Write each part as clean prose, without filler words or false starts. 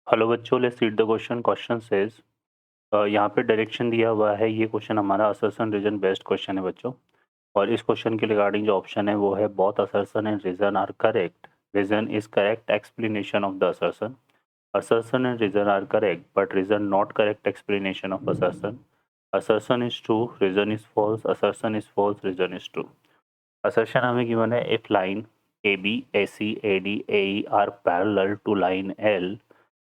Hello बच्चों, let's read the question. Question says यहाँ पे डायरेक्शन दिया हुआ है। ये क्वेश्चन हमारा असर्शन रीजन बेस्ड क्वेश्चन है बच्चों। और इस क्वेश्चन के रिगार्डिंग जो ऑप्शन है वो है both assertion and reason are correct, reason is correct explanation of the assertion, assertion and reason are correct but reason not correct explanation of assertion, assertion is true, reason is false, assertion is false, reason is true। assertion हमें given है if line AB, AC, AD, AE are parallel to line L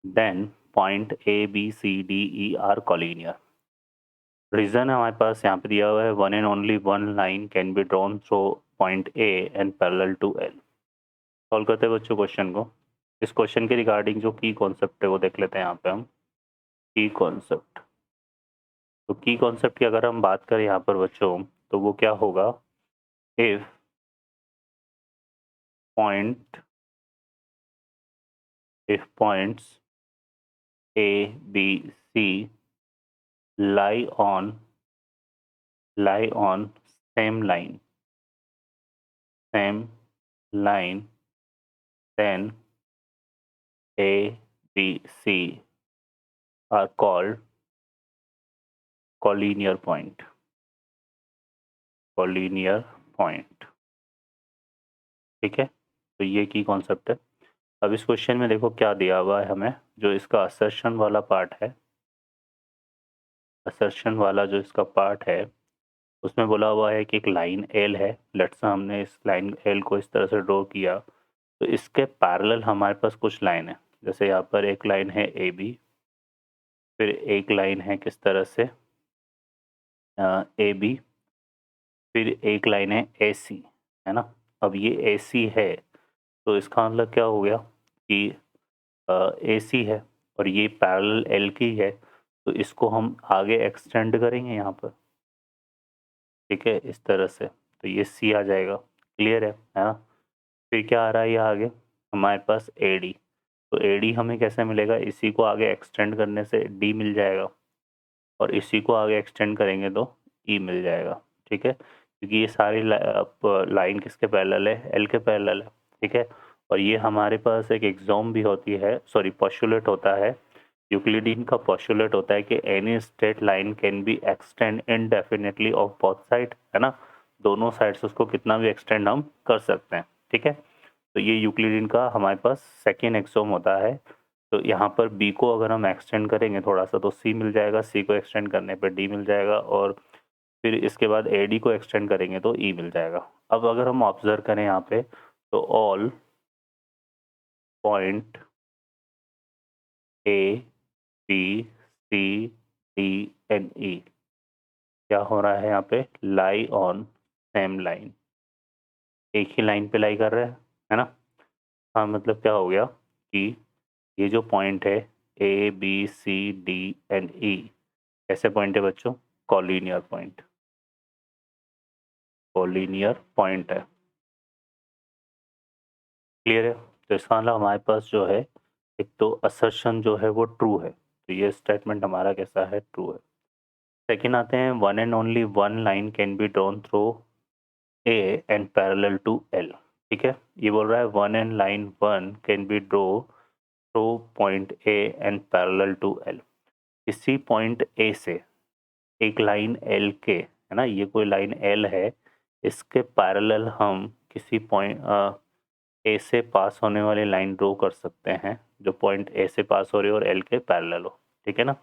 then point A, B, C, D, E are collinear। Reason है हमारे पास यहाँ पे दिया हुआ है one and only one line can be drawn through point A and parallel to L. Solve करते हैं बच्चों क्वेश्चन को। इस क्वेश्चन के रिगार्डिंग जो की कॉन्सेप्ट है वो देख लेते हैं यहाँ पे हम। की कॉन्सेप्ट, तो की कॉन्सेप्ट की अगर हम बात करें यहाँ पर बच्चों तो वो क्या होगा, if point if points A B C lie on same line then A, B, C are called collinear point। ठीक है, तो ये की कॉन्सेप्ट है। अब इस क्वेश्चन में देखो क्या दिया हुआ है हमें, जो इसका असर्शन वाला पार्ट है, असर्शन वाला जो इसका पार्ट है उसमें बोला हुआ है कि एक लाइन एल है। लेट्स से हमने इस लाइन एल को इस तरह से ड्रॉ किया, तो इसके पैरेलल हमारे पास कुछ लाइन है। जैसे यहाँ पर एक लाइन है ए बी, फिर एक लाइन है किस तरह से ए बी, फिर एक लाइन है ए सी, है ना। अब ये ए सी है तो इसका मतलब क्या हो गया कि ए सी है और ये पैरेलल एल की है, तो इसको हम आगे एक्सटेंड करेंगे यहाँ पर। ठीक है, इस तरह से, तो ये सी आ जाएगा। क्लियर है ना। फिर क्या आ रहा है ये आगे हमारे पास ए डी, तो ए डी हमें कैसे मिलेगा, इसी को आगे एक्सटेंड करने से डी मिल जाएगा और इसी को आगे एक्सटेंड करेंगे तो ई मिल जाएगा। ठीक है, क्योंकि ये सारी लाइन किसके पैरेलल है, एल के पैरेलल है। ठीक है, और ये हमारे पास एक एग्जाम भी होती है, सॉरी पोस्टुलेट होता है, यूक्लिडियन का पोस्टुलेट होता है कि any straight line can be extend indefinitely of both side, है ना। दोनों साइड से उसको कितना भी एक्सटेंड हम कर सकते हैं। ठीक है, तो ये यूक्लिडियन का हमारे पास सेकेंड एक्सोम होता है। तो यहाँ पर बी को अगर हम एक्सटेंड करेंगे थोड़ा सा तो सी मिल जाएगा, सी को एक्सटेंड करने पर डी मिल जाएगा और फिर इसके बाद ए डी को एक्सटेंड करेंगे तो ई मिल जाएगा। अब अगर हम ऑब्जर्व करें यहाँ पे तो all point A B C D and E क्या हो रहा है यहाँ पे, लाई ऑन सेम लाइन, एक ही लाइन पे लाई कर रहे हैं, है ना। हाँ, मतलब क्या हो गया कि ये जो पॉइंट है A B C D and E कैसे पॉइंट है बच्चों, कॉलिनियर पॉइंट, कॉलिनियर पॉइंट है। क्लियर है, तो इसका मतलब हमारे पास जो है एक तो असर्शन जो है वो ट्रू है, तो ये स्टेटमेंट हमारा कैसा है, ट्रू है। सेकेंड आते हैं, one and only one line can be drawn through A and parallel to L. ठीक है, ये बोल रहा है one and line one can be draw through point A and parallel to L. इसी पॉइंट ए से एक लाइन एल के, है ना, ये कोई लाइन एल है, इसके पैरेलल हम किसी पॉइंट ए से पास होने वाली लाइन ड्रॉ कर सकते हैं जो पॉइंट ए से पास हो रही हो और एल के पैरेलल हो। ठीक है ना,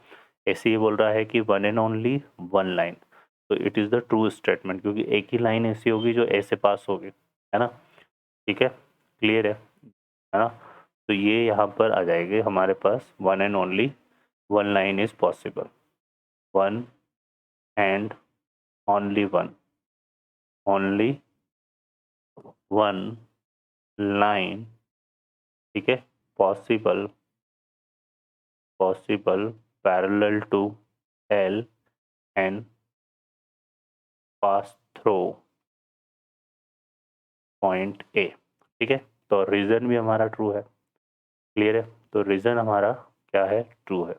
ऐसे ये बोल रहा है कि one and only one line, तो it is the true statement, क्योंकि एक ही लाइन ऐसी होगी जो ए से पास होगी, है ना। ठीक है, क्लियर है ना। तो ये यहाँ पर आ जाएगी हमारे पास one and only one line is possible, one and only only one line. ठीक है, possible parallel to L and pass through point A. ठीक है, तो रीजन भी हमारा ट्रू है। क्लियर है, तो रीजन हमारा क्या है, ट्रू है।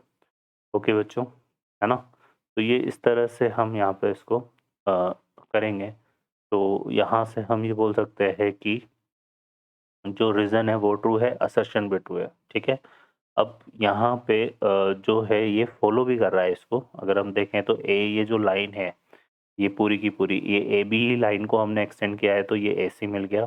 ओके बच्चों, है ना। तो ये इस तरह से हम यहाँ पे इसको करेंगे, तो यहाँ से हम ये बोल सकते हैं कि जो रीजन है वो ट्रू है, असर्शन भी ट्रू है। ठीक है, अब यहाँ पे जो है ये फॉलो भी कर रहा है इसको। अगर हम देखें तो ये जो लाइन है ये पूरी की पूरी ये ए बी लाइन को हमने एक्सटेंड किया है तो ये ए सी मिल गया।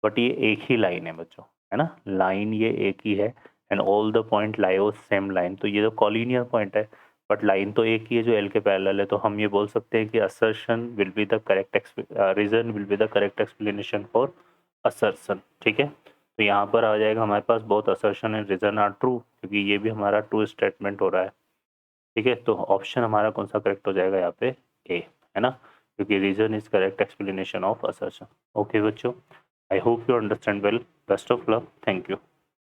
बट ये एक ही लाइन है बच्चों, है ना, लाइन ये एक ही है and all the point lie of same line. तो ये तो कॉलिनियर पॉइंट है बट लाइन तो एक ही है जो एल के पैरेलल है। तो हम ये बोल सकते हैं कि assertion will be the correct reason will be the correct explanation for assertion. ठीक है, तो यहाँ पर आ जाएगा हमारे पास both assertion and reason are true, क्योंकि ये भी हमारा ट्रू स्टेटमेंट हो रहा है। ठीक है, तो ऑप्शन हमारा कौन सा करेक्ट हो जाएगा यहाँ पे, ए, है ना, क्योंकि reason is correct explanation of assertion. Okay बच्चों, I hope you understand well. Best of luck, thank you.